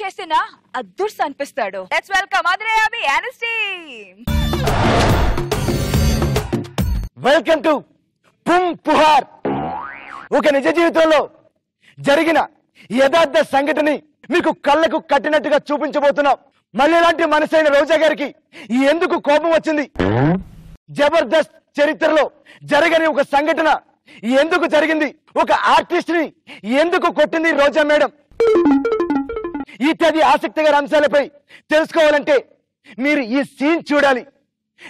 చేసినా అద్దుర్స్ అనిపిస్తాడు. లెట్స్ వెల్కమ్ ఆద్రే Abhi and his team. Welcome to Poompuhar. ఒక నిజ జీవితంలో జరిగిన యథార్థ సంఘటనని మీకు కళ్ళకు కట్టినట్టుగా చూపించబోతున్నాం. మళ్ళీ ఇలాంటి మనసైన రోజా గారికి ఎందుకు కోపం వచ్చింది, జబర్దస్త్ చరిత్రలో జరగని ఒక సంఘటన ఎందుకు జరిగింది, ఒక ఆర్టిస్ట్ ని ఎందుకు కొట్టింది రోజా మేడం, ఇత్యాది ఆసక్తికర అంశాలపై తెలుసుకోవాలంటే మీరు ఈ సీన్ చూడాలి.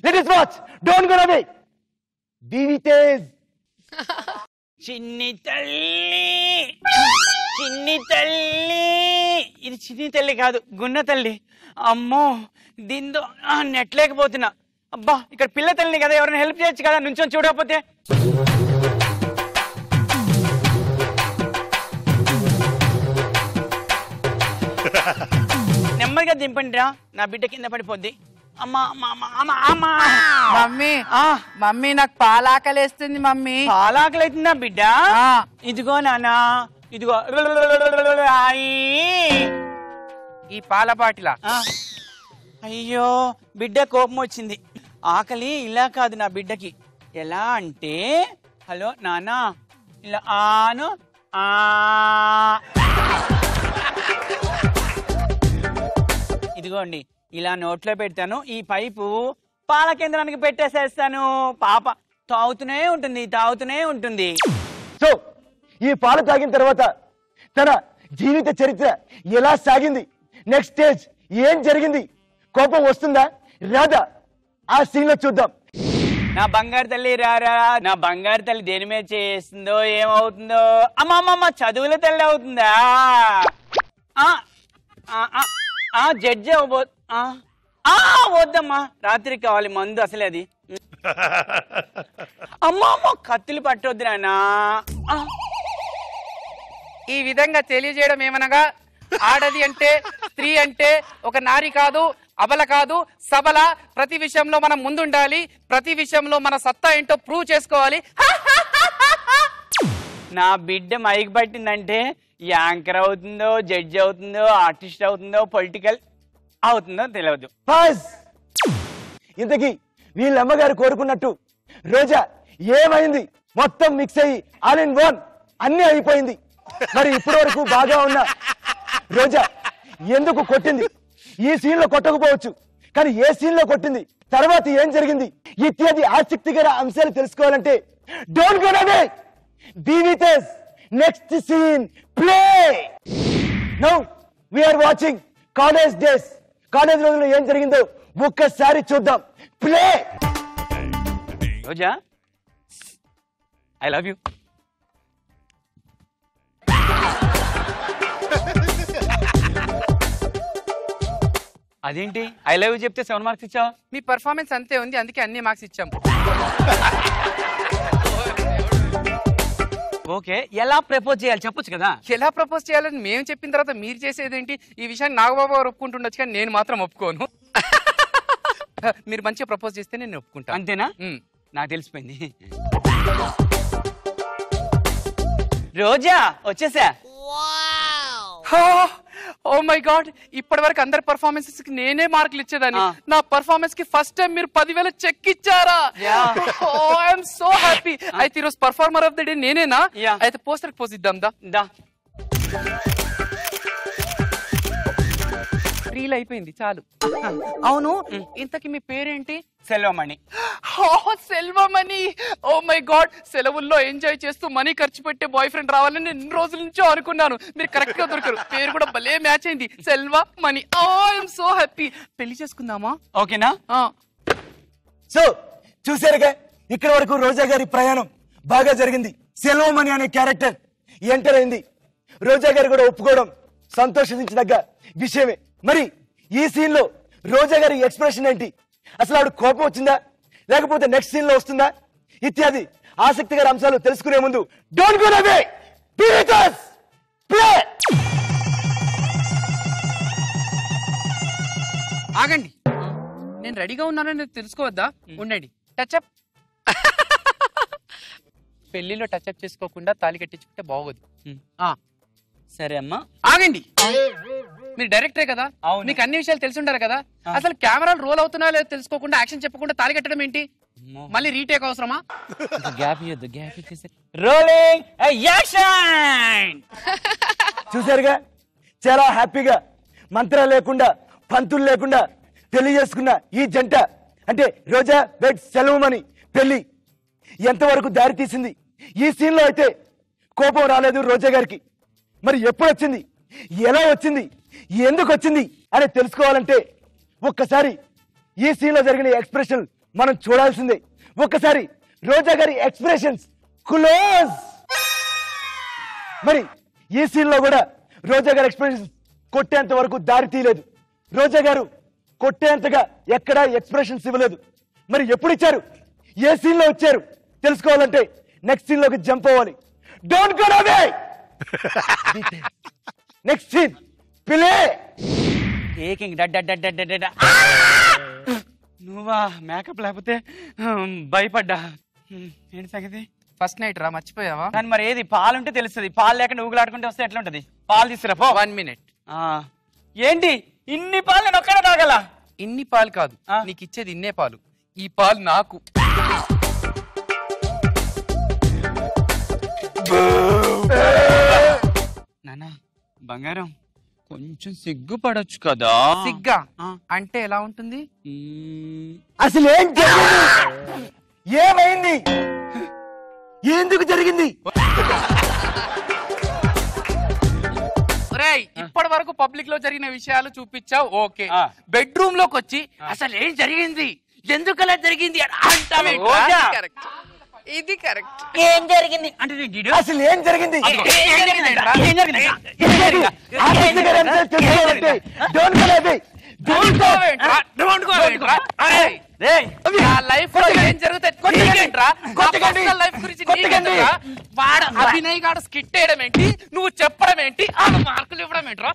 Let us watch. Don't go away. BV Tej. చిన్ని తల్లి, చిన్ని తల్లి, ఇది చిన్ని తల్లి కాదు, గున్న తల్లి. అమ్మో, దీంతో నెట్లేకపోతున్నా. అబ్బా, ఇక్కడ పిల్ల తల్లిని కదా, ఎవరైనా హెల్ప్ చేయొచ్చు కదా, నుంచొని చూడకపోతే. నెమ్మదిగా దింపండిరా, నా బిడ్డ కింద పడిపోద్ది. అమ్మా మమ్మీ మమ్మీ నాకు పాలాకలేస్తుంది మమ్మీ. పాలాకలైతుందా బిడ్డ? ఇదిగో నానా, ఇదిగో ఈ పాల బాటిలా. అయ్యో, బిడ్డ కోపం వచ్చింది. ఆకలి ఇలా కాదు నా బిడ్డకి. ఎలా అంటే, హలో నానా, ఇలా ఆను ఇదిగోండి, ఇలా నోట్లో పెడతాను. ఈ పైపు పాల కేంద్రానికి పెట్టేసేస్తాను. పాప తాగుతూనే ఉంటుంది. సో ఈ పాలు తాగిన తర్వాత తన జీవిత చరిత్ర ఎలా సాగింది, నెక్స్ట్ స్టేజ్ ఏం జరిగింది, కోపం వస్తుందా రాదా, ఆ సీన్ లో చూద్దాం. నా బంగారు తల్లి రారా, నా బంగారు తల్లి దేని మీద చేస్తుందో ఏమవుతుందో. అమ్మమ్మ, చదువుల తల్లి అవుతుందా? జడ్జి అవ్వబో. వద్దమ్మా, రాత్రికి కావాలి మందు, అసలే అది. అమ్మమ్మ, కత్తులు పట్టొద్దు నాన్న. ఈ విధంగా తెలియజేయడం ఏమనగా, ఆడది అంటే, స్త్రీ అంటే ఒక నారి కాదు, అబల కాదు, సబల. ప్రతి విషయంలో మనం ముందుండాలి, ప్రతి విషయంలో మన సత్తా ఏంటో ప్రూవ్ చేసుకోవాలి. నా బిడ్డ మైక్ పట్టిందంటే యాంకర్ అవుతుందో, జడ్జి అవుతుందో, ఆర్టిస్ట్ అవుతుందో, పొలిటికల్ అవుతుందో తెలియదు. ఇంతకీ వీళ్ళ అమ్మగారు కోరుకున్నట్టు రోజా ఏమైంది? మొత్తం మిక్స్ అయ్యి ఆల్ ఇన్ వన్ అన్ని అయిపోయింది. మరి ఇప్పటి వరకు బాగా ఉన్న రోజా ఎందుకు కొట్టింది? ఈ సీన్ లో కొట్టకపోవచ్చు, కానీ ఏ సీన్ లో కొట్టింది, తర్వాత ఏం జరిగింది, ఇత్యాది ఆసక్తికర అంశాలు తెలుసుకోవాలంటే don't go away. Be with us. Next scene play. Now we are watching college days. College రోజుల్లో ఏం జరిగిందో ఒక్కసారి చూద్దాం. Play. Roja, I love you. అదేంటి ఐ లవ్ యూ చెప్తే 7 మార్క్స్ ఇచ్చావు? మీ పర్ఫార్మెన్స్ అంతే ఉంది, అందుకే అన్ని మార్క్స్ ఇచ్చాం. ఓకే, ఎలా ప్రపోజ్ చేయాలి చెప్పొచ్చు కదా. ఎలా ప్రపోజ్ చేయాలని మేము చెప్పిన తర్వాత మీరు చేసేది ఏంటి? ఈ విషయాన్ని నాగబాబు గారు ఒప్పుకుంటుండొచ్చు, కానీ నేను మాత్రం ఒప్పుకోను. మీరు మంచిగా ప్రపోజ్ చేస్తే నేను ఒప్పుకుంటాను. అంతేనా? నాకు తెలిసిపోయింది. రోజా వచ్చేసా. ఓ మై గాడ్, ఇప్పటి వరకు అందరి పర్ఫార్మెన్సెస్ కి నేనే మార్కులు ఇచ్చేదాన్ని. నా పర్ఫార్మెన్స్ కి ఫస్ట్ టైం మీరు 10,000 చెక్ ఇచ్చారా? I'm so happy. అయితే ఈరోజు పర్ఫార్మర్ ఆఫ్ ద డే నేనేనా? అయితే పోస్టర్ పోజ్ ఇద్దాం దా. రీల్ అయిపోయింది, చాలు. అవును, ఇంతకి మీ పేరేంటి? Selvamani. Selvamani. Oh my God, సెలవుల్లో ఎంజాయ్ చేస్తూ మనీ ఖర్చు పెట్టే బాయ్ ఫ్రెండ్ రావాలని ఎన్ని రోజుల నుంచో అనుకున్నాను. మీరు కరెక్ట్ గా దొరికారు. పేరు కూడా భలే మ్యాచ్ అయింది, సెల్వమణి. I'm so happy. పెళ్లి చేసుకుందామా? ఓకేనా? సో చూసారుగా, ఇక్కడ వరకు రోజా గారి ప్రయాణం బాగా జరిగింది. సెల్వమణి అనే క్యారెక్టర్ ఎంటర్ అయింది. రోజా గారు కూడా ఒప్పుకోవడం సంతోషించదగ్గ విషయమే. మరి ఈ సీన్ లో రోజా గారి ఎక్స్ప్రెషన్ ఏంటి? అసలు ఆవిడ కోపం వచ్చిందా, లేకపోతే నెక్స్ట్ సీన్ లో వస్తుందా, ఇత్యాది ఆసక్తికర అంశాలు తెలుసుకునే ముందు don't go away. Be with us. Play. ఆగండి, నేను రెడీగా ఉన్నానని తెలుసుకోవద్దా? ఉండండి. టచ్అప్. పెళ్లిలో టచ్అప్ చేసుకోకుండా తాళి కట్టించుకుంటే బాగోదు. సరే అమ్మా. ఆగండి, మీరు డైరెక్టరే కదా, మీకు అన్ని విషయాలు తెలిసి ఉండాలి కదా. అసలు కెమెరాలు రోల్ అవుతున్నా లేదో తెలుసుకోకుండా యాక్షన్ చెప్పకుండా తాళి కట్టడం ఏంటి? మళ్ళీ రీటేక్ అవసరమా? Rolling action. చూసారుగా, చాలా హ్యాపీగా మంత్రాలు లేకుండా పంతులు లేకుండా పెళ్లి చేసుకున్న ఈ జంట, అంటే రోజా వెడ్ సెలవుమణి పెళ్లి ఎంతవరకు దారి తీసింది. ఈ సీన్ లో అయితే కోపం రాలేదు రోజా గారికి. మరి ఎప్పుడు వచ్చింది, ఎలా వచ్చింది, ఎందుకు వచ్చింది అని తెలుసుకోవాలంటే ఒక్కసారి ఈ సీన్ లో జరిగిన ఎక్స్ప్రెషన్ మనం చూడాల్సిందే. ఒక్కసారి రోజా గారి ఎక్స్ప్రెషన్స్ క్లోజ్. మరి ఈ సీన్ లో కూడా రోజా గారి ఎక్స్ప్రెషన్స్ కొట్టేంత వరకు దారి తీయలేదు. రోజా గారు కొట్టేంతగా ఎక్కడా ఎక్స్ప్రెషన్స్ ఇవ్వలేదు. మరి ఎప్పుడు ఇచ్చారు, ఏ సీన్ లో వచ్చారు తెలుసుకోవాలంటే నెక్స్ట్ సీన్ లోకి జంప్ అవ్వాలి. Don't go away. Next scene play. నువ్వా మేకప్ లేకపోతే భయపడ్డా. ఏంటి సంగతి? ఫస్ట్ నైట్ రా, మర్చిపోయావా? కానీ మరి ఏది పాలుంటే తెలుస్తుంది, పాలు లేకుండా ఊగులాడుకుంటే వస్తే ఎట్లా ఉంటది? పాలు తీసుకురా పో. 1 minute. ఏంటి ఇన్ని పాలు నేను ఒక్కడే తాగల? ఇన్ని పాలు కాదు, నీకు ఇచ్చేది ఇన్నే పాలు. ఈ పాలు నాకు. నానా బంగారం, కొంచెం సిగ్గుపడొచ్చు కదా. సిగ్గా అంటే ఎలా ఉంటుంది? అసలు ఏం జరిగింది, ఏమైంది, ఎందుకు జరిగింది? ఇప్పటి వరకు పబ్లిక్ లో జరిగిన విషయాలు చూపించావు, ఓకే. బెడ్రూమ్ లోకి వచ్చి అసలు ఏం జరిగింది, ఎందుకలా జరిగింది ఇది కరెక్ట్. ఏం జరిగింది అంటే అసలు ఏం జరిగింది, వాడు అభినయ్ గాడు స్కిట్ వేయడం ఏంటి, నువ్వు చెప్పడం ఏంటి, ఆ మార్కులు ఇవ్వడం ఏంట్రా?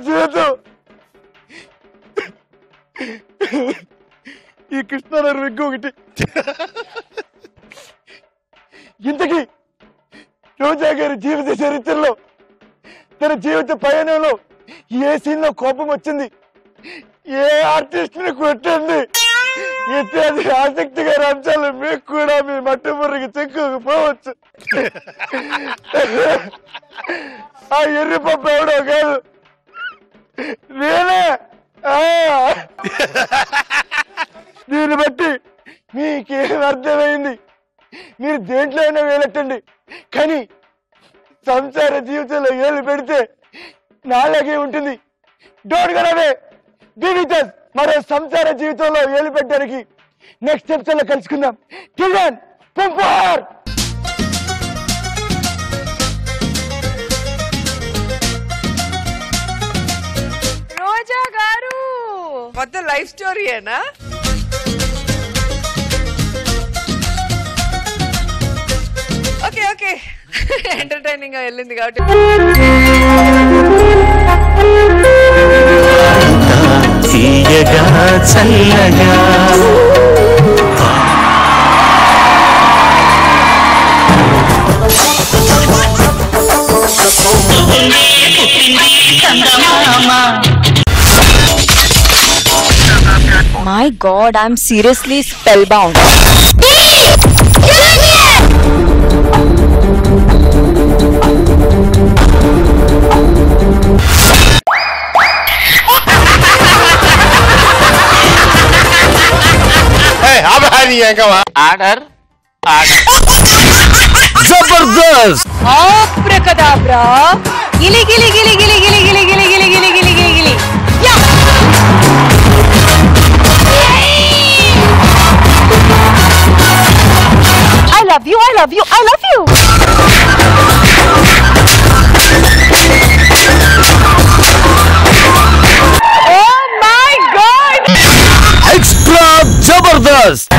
జీవితం ఈ కృష్ణారావు విగ్గు ఒకటి. ఇంతకీ రోజా గారి జీవిత చరిత్రలో, తన జీవిత పయనంలో ఏ సీన్ లో కోపం వచ్చింది, ఏ ఆర్టిస్ట్ ని కొట్టింది ఇత్యాది ఆసక్తికర అంశాలు మీకు కూడా మీ మట్టమురికి చెక్కుపోవచ్చు. ఆ ఎర్రి పప్పు ఎవడో కాదు, నేనే. దీన్ని బట్టి మీకేం అర్థమైంది, మీరు దేంట్లో అయినా వేలెట్టండి, కానీ సంసార జీవితంలో ఏళ్ళు పెడితే నాలాగే ఉంటుంది. Don't go away, be with us. మరో సంసార జీవితంలో ఏళ్ళు పెట్టడానికి నెక్స్ట్ ఎపిసోడ్ లో కలుసుకుందాం. Till then bumper. రోజా గారు మొత్తం లైఫ్ స్టోరీయేనా? ఓకే ఓకే, ఎంటర్టైనింగ్ గా వెళ్ళింది కాబట్టి. My God, I'm seriously spellbound. Order Jabardasth. Abracadabra. Gili gili gili gili gili gili gili gili gili gili gili gili. Yeah. I love you. I love you. I love you. Oh my God. Extra Jabardast.